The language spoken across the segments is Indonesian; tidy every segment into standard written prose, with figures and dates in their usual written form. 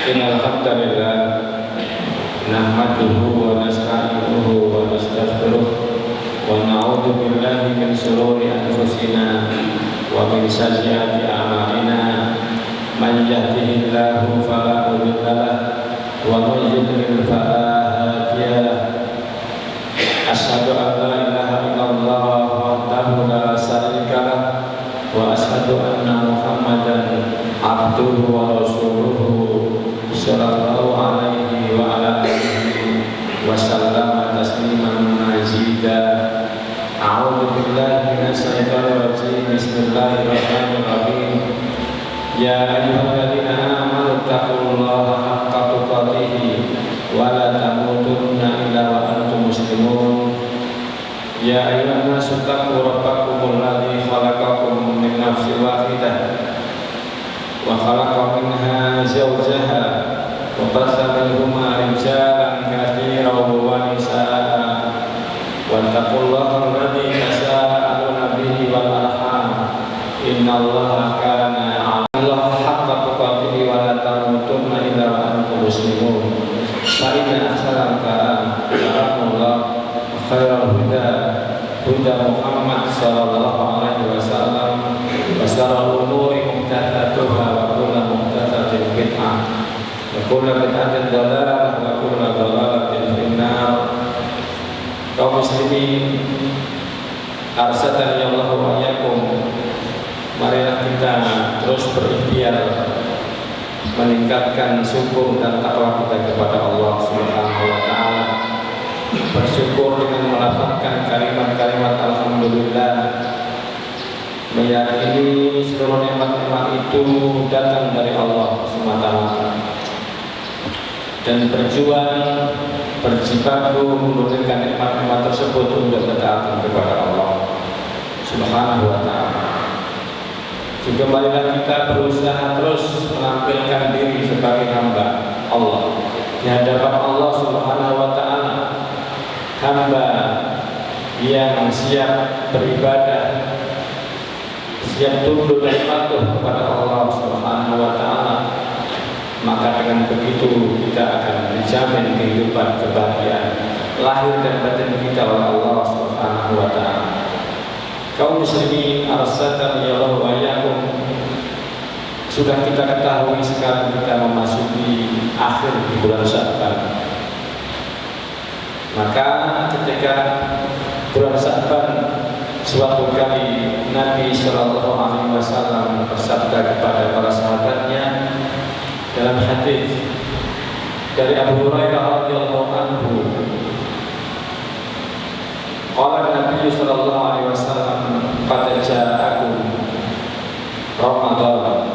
Innal hamdalillah nahmaduhu wa nasta'inuhu wa nastaghfiruh wa na'udzu billahi min shururi anfusina wa min sayyiati a'malina. Man yahdihillahu fala mudilla lahu wa man yudlil fala hadiya lahu. Asyhadu an la ilaha illallah wahdahu la syarika lahu wa asyhadu anna Muhammadan abduhu wa rasuluhu sallallahu alaihi wa ala alihi wa sallama tasliman mazida. A'udzu billahi minasy syaithanir rajim. Bismillahirrahmanirrahim. Ya ayyuhalladzina amanu taqullaha haqqa tuqatih wa la tamutunna illa wa antum muslimun. Ya ayyuhan nasu taqu rabbakumul ladzi khalaqakum min nafsin wahidah wa khalaqa minha zawjaha wa bassa minhuma rijalan katsiran wa nisaa wattaqullaha alladzi tasaaluna bihi wal arham innallaha kana 'alallahi haqqa tuqatih wa la tamutunna illa wa antum muslimun. Fa inna ahsanal kalamullah wa khairal huda huda Muhammad sallallahu alaihi wasallam wa syarrul umuri muhdatsatuha wa kullu muhdatsatin bid'ah wa kullu bid'atin dhalalah wa kullu dhalalatin finnar. Kaum muslimin arsadani Allah wa iyyakum, marilah kita terus berikhtiar meningkatkan syukur dan takwa kita kepada Allah Subhanahu wa taala. Bersyukur dengan melafazkan kalimat-kalimat alhamdulillah, meyakini seluruh nikmat-nikmat itu datang dari Allah semata-mata, dan berjuang berjibaku menggunakan nikmat-nikmat tersebut untuk ketaatan kepada Allah Subhanahu wa taala. Juga marilah kita berusaha terus menampilkan diri sebagai hamba Allah di hadapan Allah Subhanahu wa taala, hamba yang siap beribadah, siap tunduk dan patuh kepada Allah Subhanahu wa taala. Maka dengan begitu kita akan dijamin kehidupan kebahagiaan lahir dan batin kita oleh Allah Subhanahu wa taala. Kaum muslimin arsadani Allah wa iyyakum, sudah kita ketahui sekarang kita memasuki akhir bulan Sya'ban. Maka ketika bulan Sya'ban, suatu kali Nabi Shallallahu Alaihi Wasallam bersabda kepada para sahabatnya dalam hadis dari Abu Hurairah radhiyallahu anhu, qala Nabi Shallallahu Alaihi Wasallam, qad ja'akum Ramadan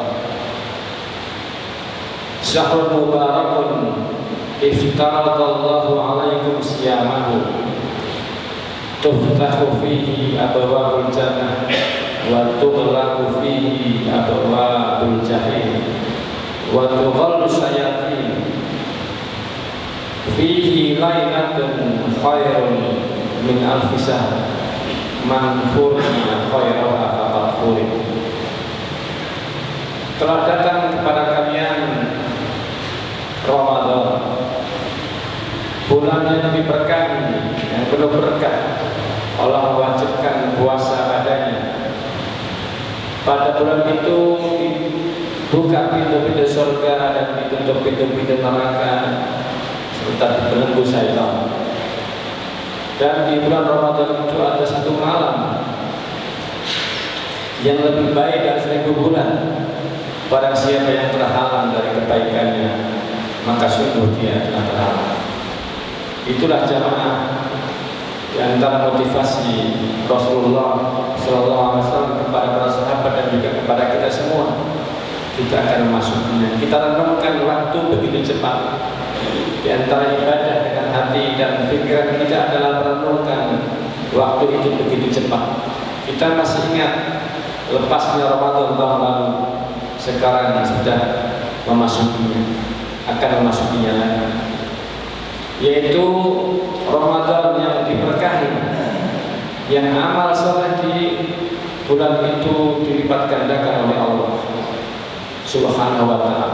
syahrun mubarakun iftaradallahu alaikum siyamahu tuftahu fihi abwabul jannah wa tughlaqu fihi abwabul jahim wa tughallu syayatin fihi lailatun khairun min alfi syahr man furna khairaha faqad furid. Telah datang kepada kalian Ramadan, bulan yang diberkahi, yang penuh berkah. Allah mewajibkan puasa padanya. Pada bulan itu dibuka pintu-pintu surga dan ditutup pintu-pintu neraka serta dibelenggu syaitan. Dan di bulan Ramadan itu ada satu malam yang lebih baik dari 1000 bulan. Barang siapa yang terhalang dari kebaikannya, maka sungguh dia telah terhalang. Itulah jamaah di antara motivasi Rasulullah SAW kepada para sahabat dan juga kepada kita semua. Kita akan memasukinya. Kita renungkan waktu begitu cepat. Di antara ibadah dengan hati dan pikiran kita adalah merenungkan waktu itu begitu cepat. Kita masih ingat lepasnya Ramadan tahun lalu, sekarang sudah memasukinya, akan memasukinya lagi, yaitu Ramadan yang diberkahi, yang amal soleh di bulan itu dilipat gandakan oleh Allah Subhanahu wa ta'ala.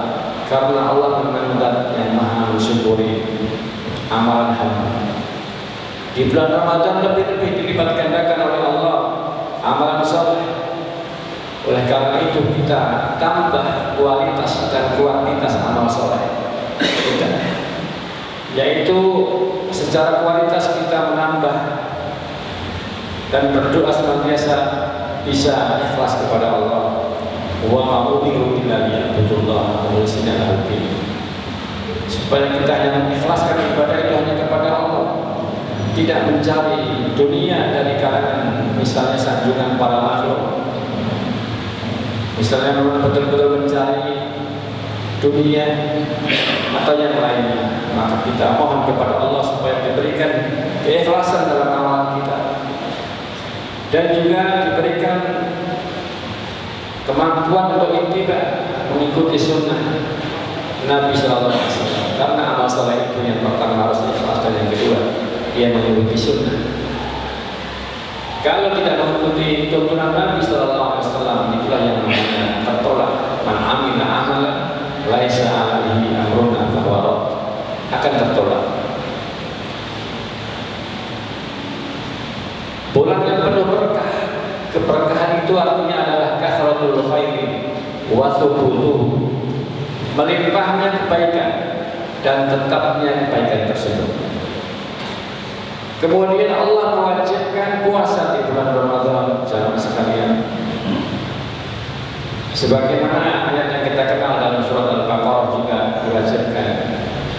karena Allah memang zat yang maha mensyukuri amalan hamba. Di bulan Ramadan lebih-lebih dilipat gandakan oleh Allah amalan saleh. Oleh karena itu kita tambah kualitas dan kuantitas amal saleh kita, yaitu secara kualitas kita menambah dan berdoa senantiasa bisa ikhlas kepada Allah. Wa ma'udiru illa liya'budullah mukhlisina lahu-d-din, supaya kita hanya mengikhlaskan ibadah itu hanya kepada Allah, tidak mencari dunia dari kalangan misalnya sanjungan para makhluk. Misalnya memang betul-betul mencari dunia atau yang lainnya, maka kita mohon kepada Allah supaya diberikan keikhlasan dalam amal kita, dan juga diberikan kemampuan untuk ittiba, mengikuti sunnah Nabi Sallallahu Alaihi Wasallam. Karena amal saleh itu yang pertama harus ikhlas, dan yang kedua dia mengikuti sunnah. Kalau tidak mengikuti tuntunan Nabi Sallallahu Alaihi Wasallam, itulah yang namanya tertolak. Man amila amalan laisa alaihi amruna fahuwa rad, akan tertolak. Bulan yang penuh berkah, keberkahan itu artinya adalah kasratul khairi wa thubutuh, melimpahnya kebaikan dan tetapnya kebaikan tersebut. Kemudian Allah mewajibkan puasa di bulan Ramadan, jamaah sekalian. Sebagaimana ayat yang kita kenal dalam surat Al-Baqarah juga diwajibkan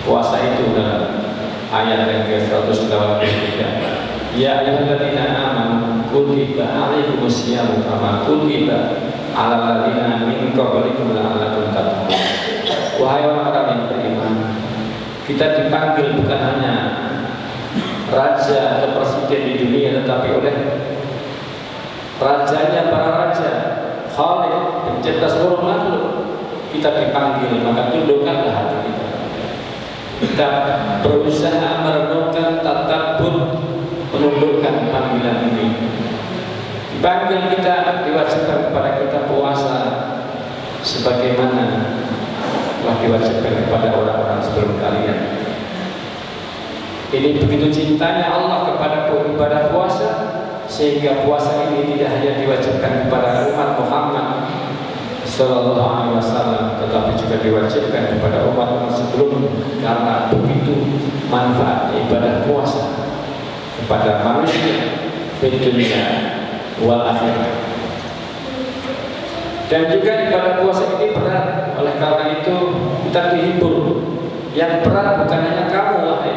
puasa itu dalam ayat yang ke-183. Ya ayyuhalladzina amanu kutiba alaikumus syiyamu kama kutiba alal ladzina min qablikum la'allakum tattaqun. Wahai orang-orang yang beriman, kita dipanggil bukan hanya raja atau presiden di dunia, tetapi oleh rajanya para raja, Khalik, pencipta seluruh makhluk. Kita dipanggil, maka tundukkanlah hati kita. Kita berusaha merenungkan, tadabbur, menundukkan panggilan ini. Dipanggil kita, diwajibkan kepada kita puasa sebagaimana telah diwajibkan kepada orang-orang sebelum kalian. Ini begitu cintanya Allah kepada ibadah puasa, sehingga puasa ini tidak hanya diwajibkan kepada umat Muhammad Sallallahu Alaihi Wasallam, tetapi juga diwajibkan kepada umat sebelum, karena begitu manfaat ibadah puasa kepada manusia di dunia wal akhirah. Dan juga ibadah puasa ini berat, oleh karena itu kita dihibur. Yang berat bukan hanya kamu wahai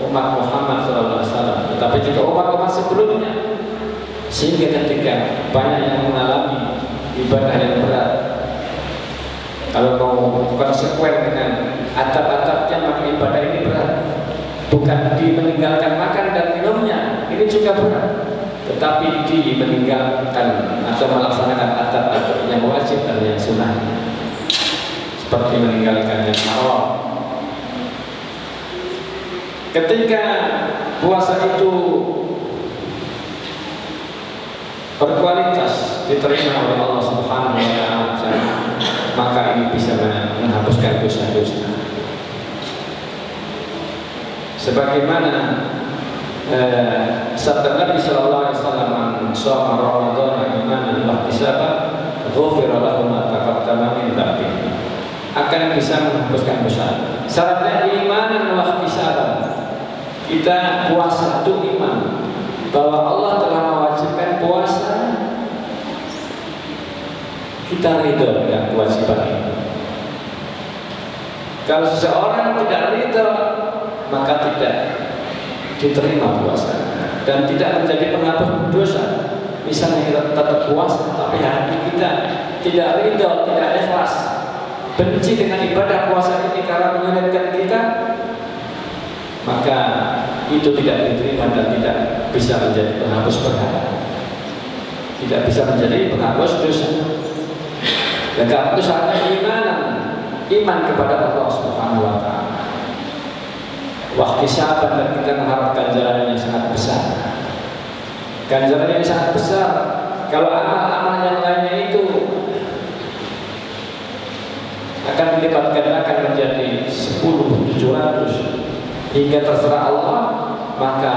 umat Muhammad SAW, tetapi juga umat-umat sebelumnya. Sehingga ketika banyak yang mengalami ibadah yang berat, kalau mau konsekuen dengan adab-adabnya, maka ibadah ini berat. Bukan di meninggalkan makan dan minumnya, ini juga berat, tetapi di meninggalkan atau melaksanakan adab-adab yang wajib dan yang sunnah, seperti meninggalkan yang haram. Ketika puasa itu berkualitas, diterima oleh Allah Subhanahu wa Ta'ala, maka ini bisa menghapuskan dosa-dosa. Sebagaimana sabda Nabi Sallallahu Alaihi Wasallam, "Shoma Ramadan imanan wa ihtisaban, ghufira lahu ma taqaddama min dhanbihi." Akan bisa menghapuskan dosa. Syaratnya imanan wa ihtisaban. Kita puasa itu iman bahwa Allah telah mewajibkan puasa, kita ridho dengan kewajiban ini. Kalau seseorang tidak ridho, maka tidak diterima puasa dan tidak menjadi penghapus dosa. Misalnya kita tetap puasa, tapi hati kita tidak ridho, tidak ikhlas, benci dengan ibadah puasa ini karena menyulitkan kita, maka itu tidak diterima dan tidak bisa menjadi penghapus berhala, tidak bisa menjadi penghapus dosa. Dan karena itu saatnya iman kepada Allah Subhanahu wa Ta'ala. Waktu sahabat, dan kita mengharap ganjaran yang sangat besar. Ganjaran yang sangat besar. Kalau amal-amal yang lainnya itu akan dilipat gandakan menjadi 10.700 hingga terserah Allah. Maka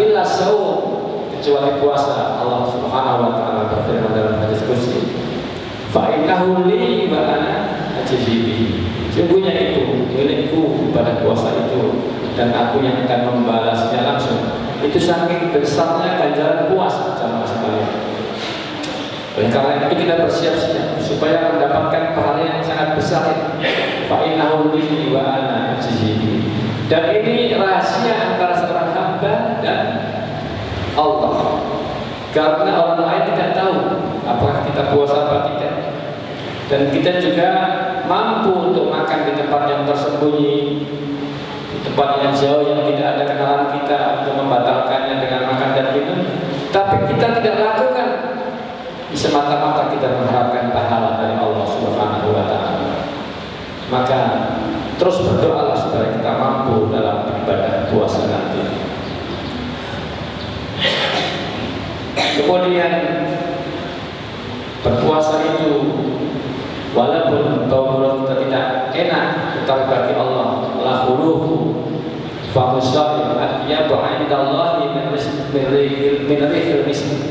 illa saum, kecuali puasa, Allah Subhanahu wa taala berfirman dalam hadis qudsi, fa innahu li wa ana ajzi bihi. Sungguhnya itu milikku pada puasa itu, dan aku yang akan membalasnya langsung. Itu saking besarnya ganjaran puasa, jamaah sekalian. Oleh karena itu kita bersiap-siap supaya mendapatkan pahala yang sangat besar. Fa innahu li wa ana ajzi bihi. Dan ini rahasia antara seorang hamba dan Allah. Karena orang lain tidak tahu apakah kita puasa atau tidak. Dan kita juga mampu untuk makan di tempat yang tersembunyi, di tempat yang jauh yang tidak ada kenalan kita, untuk membatalkannya dengan makan dan minum. Tapi kita tidak lakukan semata-mata kita mengharapkan pahala dari Allah Subhanahu wa taala. Maka terus berdoalah supaya kita mampu dalam ibadah puasa nanti. Kemudian berpuasa itu walaupun bau mulut kita tidak enak, tetapi bagi Allah la khulufu fa musab atyabu 'indallahi min rihil misk.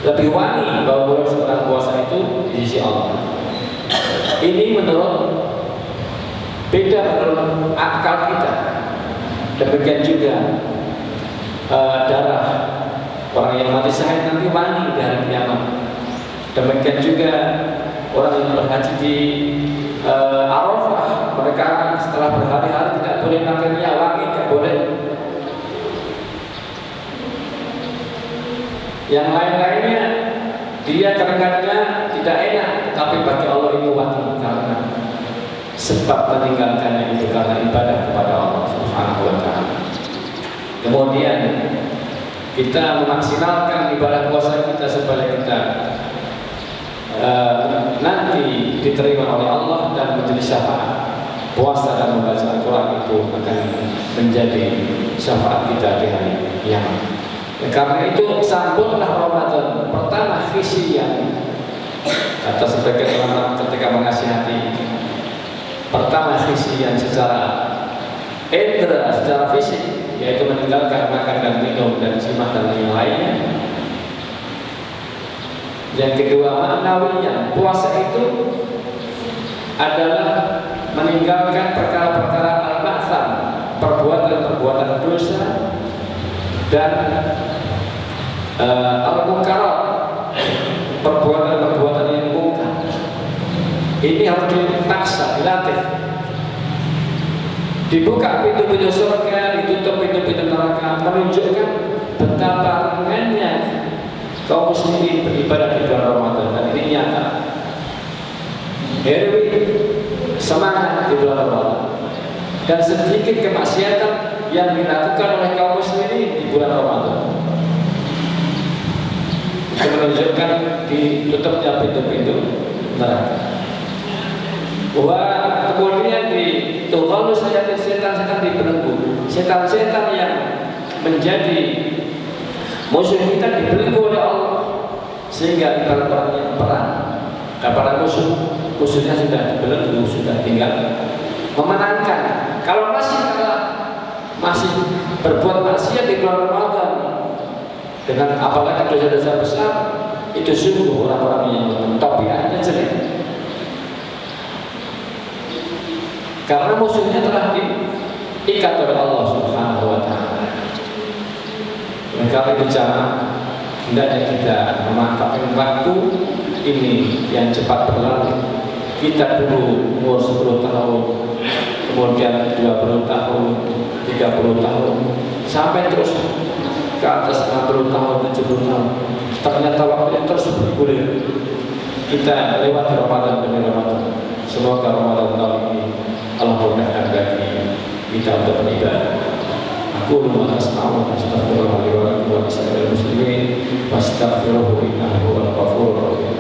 Lebih wangi bau mulut seorang puasa itu di sisi Allah. Ini beda menurut akal kita. Demikian juga darah orang yang mati syahid nanti wangi di hari kiamat. Demikian juga orang yang berhaji di Arafah, mereka setelah berhari-hari tidak boleh makan minyak wangi, tidak boleh. Yang lain-lainnya dia keringatnya tidak enak, tapi bagi Allah ini wangi karena sebab meninggalkannya itu karena ibadah kepada Allah Subhanahu wa taala. Kemudian kita memaksimalkan ibadah puasa kita supaya kita nanti diterima oleh Allah dan menjadi syafaat. Puasa dan membaca Al-Quran itu akan menjadi syafaat kita di hari kiamat. Karena itu sambutlah Ramadan pertama khisian, atau sebagian ulama ketika menasihati, pertama khisian secara indra, secara fisik, yaitu meninggalkan makan dan minum dan jimat dan lain-lainnya. Yang kedua maknawinya, puasa itu adalah meninggalkan perkara-perkara al-ma'tham, perbuatan-perbuatan dosa, dan al-munkarat, perbuatan-perbuatan yang mungkar. Ini harus dipaksa, dilatih. Dibuka pintu-pintu surga, ditutup pintu-pintu neraka, menunjukkan betapa ringannya kaum muslimin beribadah di bulan Ramadan. Dan ini nyata. Herwi semangat di bulan Ramadan, dan sedikit kemaksiatan yang dilakukan oleh kaum muslimin di bulan Ramadan. Itu menunjukkan ditutupnya pintu-pintu neraka. Wah, kemudian kalau saya setan-setan dibelenggu, setan-setan yang menjadi musuh kita dibelenggu oleh Allah, sehingga ibarat orang yang perang. Dan para musuhnya sudah dibelenggu, sudah tinggal memenangkan. Kalau masih kalah, masih berbuat maksiat di bulan Ramadan dengan apalagi dosa-dosa besar, itu sungguh orang-orang yang tabiatnya jelek. Karena musuhnya telah diikat oleh Allah Subhanahu wa taala. Karena itu hendaknya kita memanfaatkan waktu ini yang cepat berlalu. Kita dulu umur 10 tahun, kemudian 20 tahun, 30 tahun, sampai terus ke atas 60 tahun, 70 tahun. Ternyata waktu terus bergulir. Kita lewati Ramadan demi Ramadan. Semoga Ramadan tahun ini Allah mudahkan bagi kita untuk beribadah. Aku lumayan asma'u astaghfirullah li wa lakum wa lisa'iril muslimin fastaghfiruhu innahu huwal ghafurur rahim.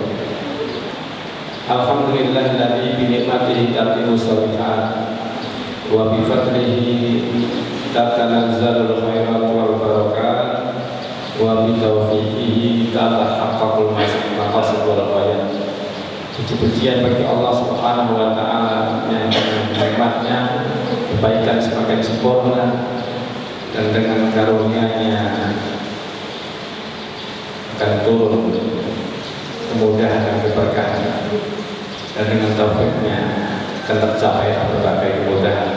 Alhamdulillahilladzi bi ni'matihi tatimmu shalihat wa bi fadlihi tatanazzalul khairat wal barakat wa bi taufiqihi tatahaqqaqul maqasid wal ghayat. Jadi puji-pujian bagi Allah Subhanahu wa taala yang dengan nikmatnya kebaikan semakin sempurna dan dengan karunia-Nya akan turun kemudahan dan keberkahan, dan dengan taufik-Nya akan tercapai berbagai kemudahan.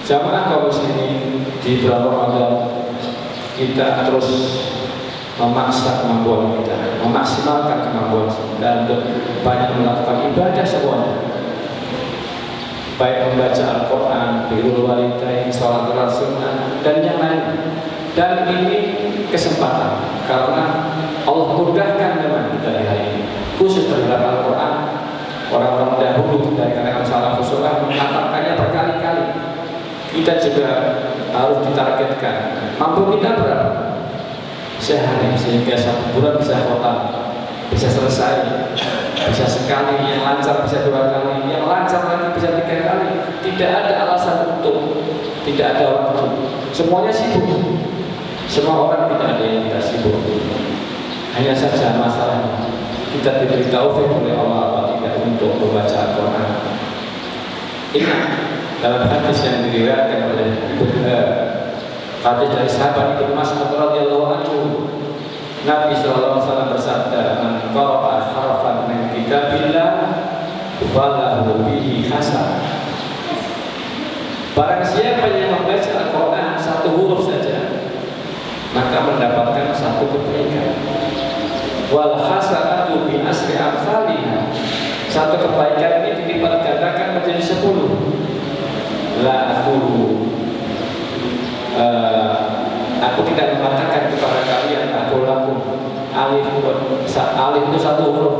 Jamaah kaum muslimin, di bulan Ramadan kita terus memaksa kemampuan kita, memaksimalkan kemampuan kita untuk banyak melakukan ibadah semuanya, baik membaca Al-Quran, birrul walidain, sholat sunnah, dan yang lain. Dan ini kesempatan karena Allah mudahkan memang kita di hari ini, khusus terhadap Al-Quran. Orang-orang dahulu dari kalangan salafus saleh mengatakannya berkali-kali. Kita juga harus ditargetkan. Mampu kita berapa? Sehari, sehingga 1 bulan bisa khotam, bisa selesai, bisa sekali, yang lancar bisa 2 kali, yang lancar lagi bisa 3 kali. Tidak ada alasan untuk tidak ada waktu. Semuanya sibuk. Semua orang tidak ada yang tidak sibuk. Hanya saja masalahnya kita diberi taufik oleh Allah atau tidak untuk membaca Al-Quran. Ingat dalam hadis yang diriwayatkan oleh hadis dari sahabat Ibnu Mas'ud radhiyallahu anhu, Nabi sallallahu alaihi wasallam bersabda, "Man qara'a harfan min kitabillah falahu bihi hasanah." Barang siapa yang membaca Al-Quran 1 huruf saja, maka mendapatkan 1 kebaikan. Wal hasanatu bi asri amsalihha. 1 kebaikan ini dilipat gandakan menjadi 10. La aku tidak mengatakan kepada kalian aku lakum. Alif itu 1 huruf,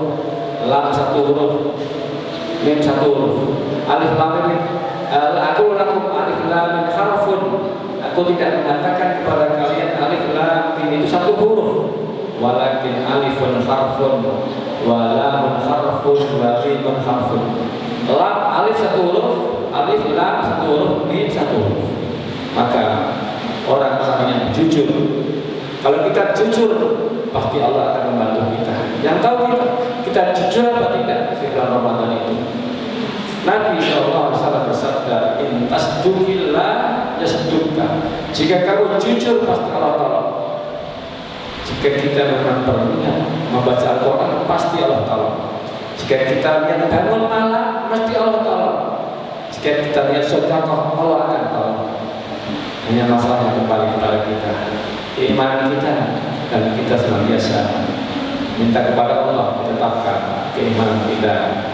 lam 1 huruf, mim 1 huruf. Alif lam mim. Aku lakum alif lam mim harfun. Aku tidak mengatakan kepada kalian alif lam mim itu 1 huruf. Walakin alifun harfun wa lamun harfun wa mimun harfun. Lam alif 1 huruf, alif lam 1 huruf, mim 1 huruf. Maka orang-orang yang jujur, kalau kita jujur pasti Allah akan membantu kita. Yang tahu kita jujur apa tidak di bulan Ramadan itu. Nabi SAW bersabda, "In tasdukillah yasdukka." Jika kamu jujur pasti Allah tolong. Jika kita memang berniat membaca Al-Quran, pasti Allah tolong. Jika kita lihat bangun malam, pasti Allah tolong. Jika kita lihat sedekah, Allah akan tolong. Hanya masalah yang kembali kepada kita, keimanan kita, dan kita senantiasa minta kepada Allah ditetapkan keimanan kita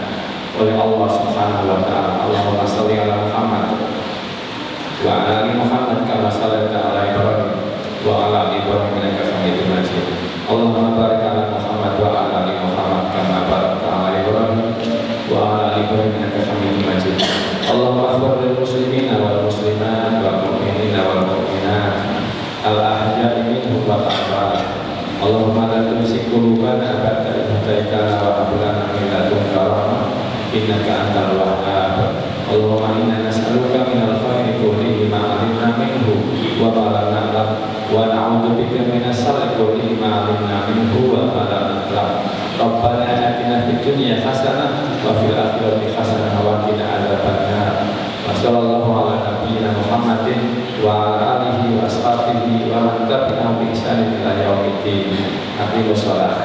oleh Allah Subhanahu wa taala. Allahumma shalli ala Muhammad wa ala ali Muhammad kama shallaita ala Ibrahim wa ala ali Ibrahim innaka Hamidum Majid. Allahumma barik ala Muhammad wa ala ali Muhammad kama barakta ala Ibrahim wa ala ali Ibrahim innaka Hamidum Majid. Allahumma ighfir lil muslimina wal muslimat wal mu'minina wal mu'minat al ahya'i minhum wal amwat. Allahumma la tuzigh qulubana ba'da idh hadaytana wa hab lana min ladunka rahmah innaka antal wahhab. Allahumma inna nas'aluka minal khairi kullihi ma 'alimna minhu wa ma lam na'lam wa na'udzubika minas syarri kullihi ma 'alimna minhu wa ma lam na'lam. Rabbana atina fid dunya hasanah wa fil akhirati hasanah wa qina adzabannar. Wa sallallahu ala nabiyyina Muhammadin wa ala alihi wa ashabihi wa man tabi'ahum bi ihsanin ila yaumil din. Aqimus shalah.